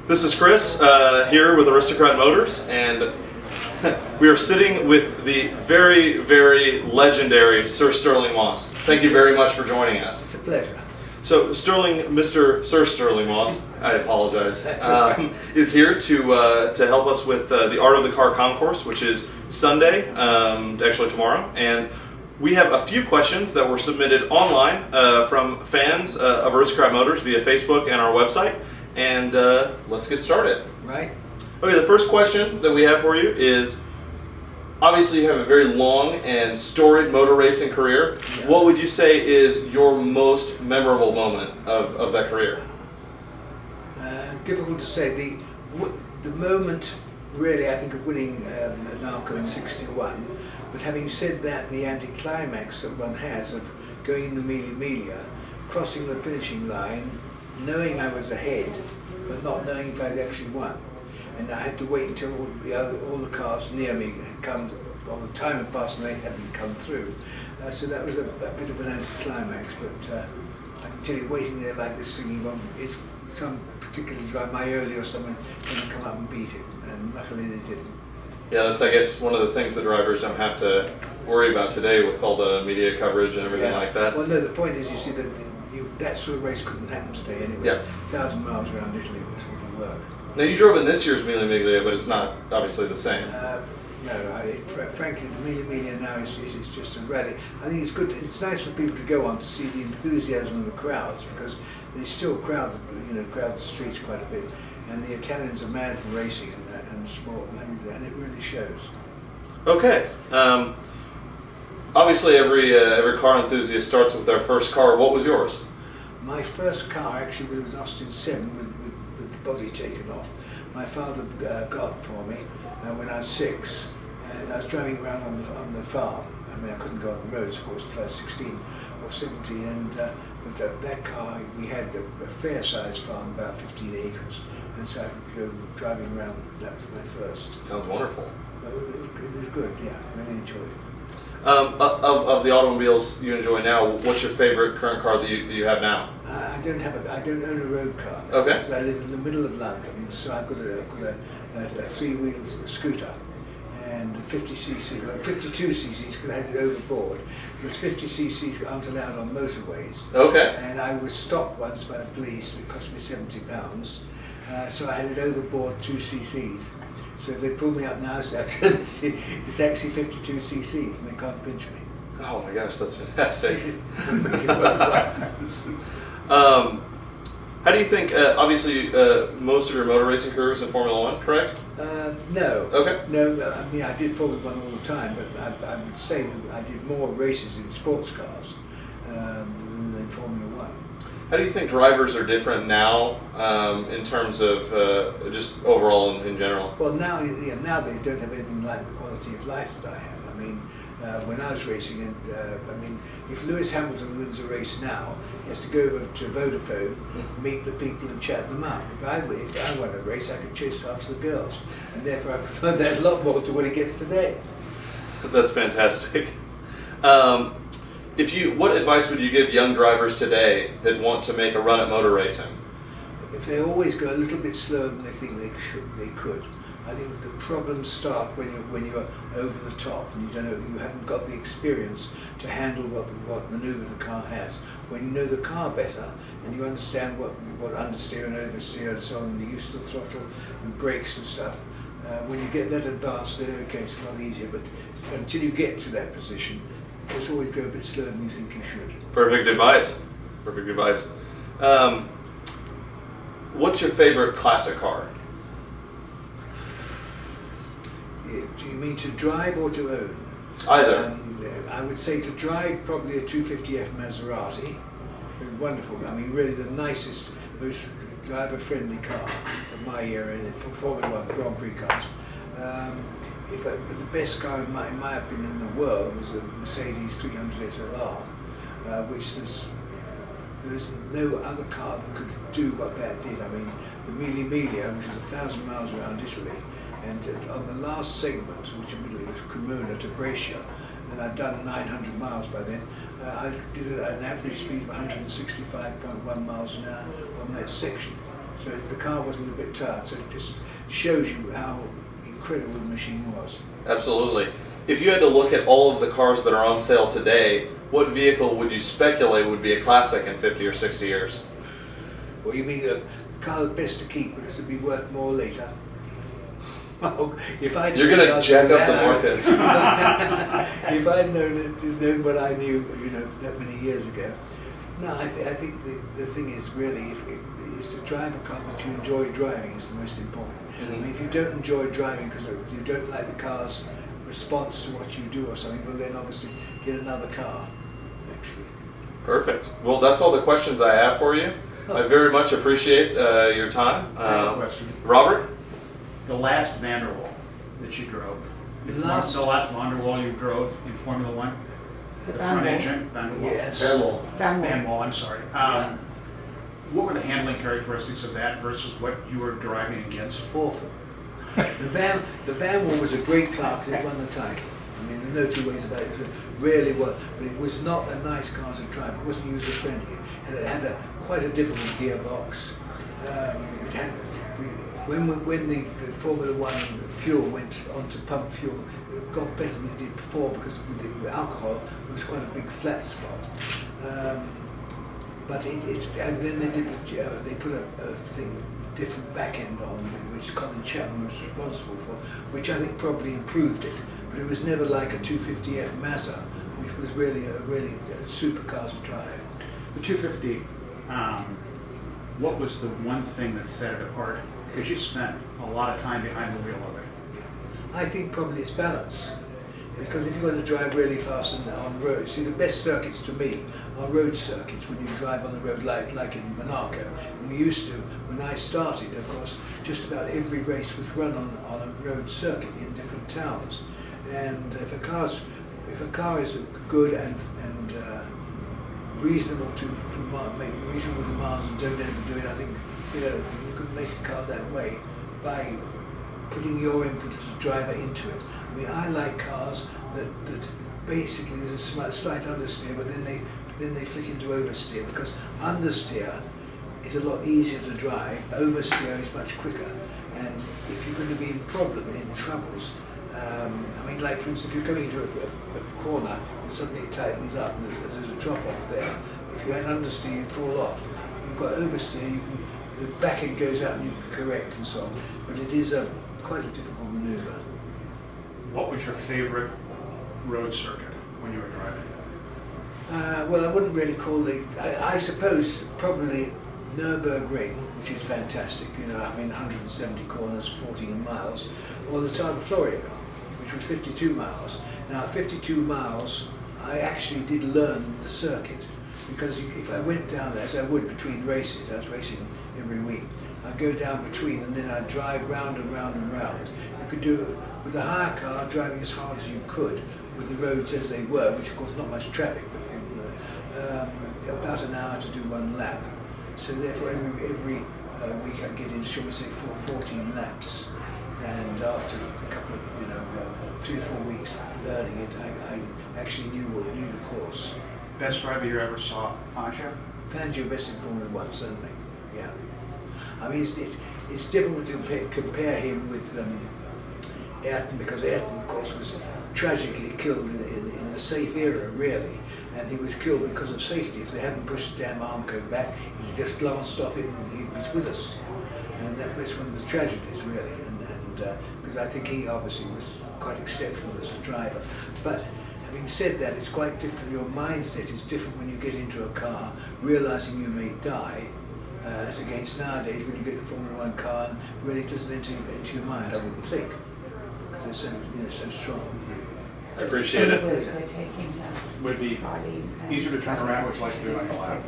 This is Chris here with Aristocrat Motors, and we are sitting with the very, very legendary Sir Stirling Moss. Thank you very much for joining us. It's a pleasure. So Stirling, Sir Stirling Moss, I apologize, is here to help us with the Art of the Car Concourse, which is Sunday, actually tomorrow, and we have a few questions that were submitted online from fans of Aristocrat Motors via Facebook and our website. And let's get started. Right. Okay, the first question that we have for you is, obviously you have a very long and storied motor racing career. Yeah. What would you say is your most memorable moment of that career? Difficult to say. The moment, really, I think of winning Narco in '61. But having said that, the anticlimax that one has of going in the Mille, crossing the finishing line, knowing I was ahead, but not knowing if I'd actually won. And I had to wait until all the cars near me had come, or the time had passed and they hadn't come through. So that was a bit of an anticlimax, but I can tell you, waiting there like this, singing, well, it's some particular drive, my early or someone going to come up and beat it, and luckily they didn't. Yeah, that's, I guess, one of the things that drivers don't have to worry about today with all the media coverage and everything like that. Well, no, the point is, you see, that that sort of race couldn't happen today anyway. Yeah. 1,000 miles around Italy wouldn't work. Now, you drove in this year's Mille Miglia, but it's not obviously the same. No, frankly, the Mille now is just a rally. I think it's good. It's nice for people to go on to see the enthusiasm of the crowds, because they still crowd the streets quite a bit, and the Italians are mad for racing and sport, and it really shows. Okay. Obviously, every car enthusiast starts with their first car. What was yours? My first car actually was an Austin 7 with the body taken off. My father got for me when I was 6, and I was driving around on the farm. I mean, I couldn't go on the roads, of course, until I was 16 or 17, and with that car, we had a fair-sized farm, about 15 acres, and so I could go driving around. That was my first. Sounds wonderful. It was good, yeah, really enjoyed it. Of the automobiles you enjoy now, what's your favorite current car that you have now? I don't own a road car. Okay. Because I live in the middle of London, so I've got a three-wheeled scooter, and 50cc, 52 cc's, because I had it overboard. Because 50 cc's aren't allowed on motorways. Okay. And I was stopped once by the police. It cost me £70. So I had it overboard 2 cc's. So if they pull me up now, it's actually 52 cc's, and they can't pinch me. Oh my gosh, that's fantastic. How do you think, obviously most of your motor racing career was in Formula One, correct? No. Okay. No, I mean, I did Formula One all the time, but I would say that I did more races in sports cars than Formula One. How do you think drivers are different now in terms of just overall in general? Well, now they don't have anything like the quality of life that I have. I mean, when I was racing, and if Lewis Hamilton wins a race now, he has to go over to Vodafone, meet the people and chat them up. If I won a race, I could chase after the girls, and therefore I prefer that a lot more to what he gets today. That's fantastic. What advice would you give young drivers today that want to make a run at motor racing? If they always go a little bit slower than they think they could. I think the problems start when you're over the top and you haven't got the experience to handle what manoeuvre the car has. When you know the car better and you understand what understeer and oversteer and so on, the use of the throttle and brakes and stuff, when you get that advanced, then okay, it's a lot easier. But until you get to that position, just always go a bit slower than you think you should. Perfect advice. Perfect advice. What's your favorite classic car? Do you mean to drive or to own? Either. I would say to drive, probably a 250F Maserati. Wonderful. I mean, really the nicest, most driver-friendly car of my era for Formula One Grand Prix cars. The best car in my opinion in the world was a Mercedes 300 SLR, which there's no other car that could do what that did. I mean, the Mille, which is 1,000 miles around Italy, and on the last segment, which admittedly was Cremona to Brescia, and I'd done 900 miles by then, I did an average speed of 165.1 miles an hour on that section. So the car was a little bit tired. So it just shows you how incredible the machine was. Absolutely. If you had to look at all of the cars that are on sale today, what vehicle would you speculate would be a classic in 50 or 60 years? Well, you mean the car that's best to keep because it'll be worth more later? Oh, if I'd You're going to jack up the markets. If I'd known what I knew, that many years ago. No, I think the thing is really, is to drive a car that you enjoy driving is the most important. Mm-hmm. I mean, if you don't enjoy driving because you don't like the car's response to what you do or something, well then obviously get another car, actually. Perfect. Well, that's all the questions I have for you. I very much appreciate your time. I have a question. Robert? The last Vanderwall that you drove, the last Vanderwall you drove in Formula One, the front engine Vanderwall. Yes. Vanwall, I'm sorry. Yeah. What were the handling characteristics of that versus what you were driving against? Awful. The Vanwall was a great car because it won the title. I mean, there are no two ways about it. It really was, but it was not a nice car to drive. It wasn't user friendly, and it had quite a difficult gearbox. It had when the Formula One fuel went onto pump fuel, it got better than it did before because with the alcohol it was quite a big flat spot. But and then they put a thing, different back end on which Colin Chapman was responsible for, which I think probably improved it. But it was never like a 250F Mazda, which was really a super car to drive. The 250, what was the one thing that set it apart? Because you spent a lot of time behind the wheel of it. I think probably it's balance. Because if you're going to drive really fast on roads, see the best circuits to me are road circuits when you drive on the road like in Monaco. And we used to, when I started, of course, just about every race was run on a road circuit in different towns. And if a car is good and reasonable to make reasonable demands and don't overdo it, I think you could make a car that way by putting your input as a driver into it. I mean, I like cars that basically there's a slight understeer, but then they flick into oversteer, because understeer is a lot easier to drive, oversteer is much quicker. And if you're going to be in troubles, I mean, like for instance, if you're coming into a corner and suddenly it tightens up and there's a drop off there, if you had understeer, you'd fall off. If you've got oversteer, the back end goes out and you can correct and so on. But it is quite a difficult manoeuvre. What was your favorite road circuit when you were driving? Well, I wouldn't really call it. I suppose probably Nürburgring, which is fantastic. I mean, 170 corners, 14 miles, or the Targa Florio, which was 52 miles. Now, 52 miles, I actually did learn the circuit, because if I went down there, as I would between races, I was racing every week, I'd go down between and then I'd drive round and round and round. You could do it with a hire car, driving as hard as you could with the roads as they were, which of course not much traffic, but about an hour to do one lap. So therefore every week I'd get in, shall we say, 14 laps. And after a couple of, 3 or 4 weeks learning it, I actually knew the course. Best driver you ever saw, Fangio? Fangio best in Formula One, certainly. Yeah. I mean, it's difficult to compare him with Ayrton, because Ayrton, of course, was tragically killed in the safe era, really. And he was killed because of safety. If they hadn't pushed the damn Armco back, he just glanced off it and he was with us. And that was one of the tragedies, really. And because I think he obviously was quite exceptional as a driver. But having said that, it's quite different. Your mindset is different when you get into a car, realizing you may die, as against nowadays when you get the Formula One car and really it doesn't enter your mind, I wouldn't think, because they're so strong. I appreciate it. Would be easier to turn around, would you like to do it on your lap?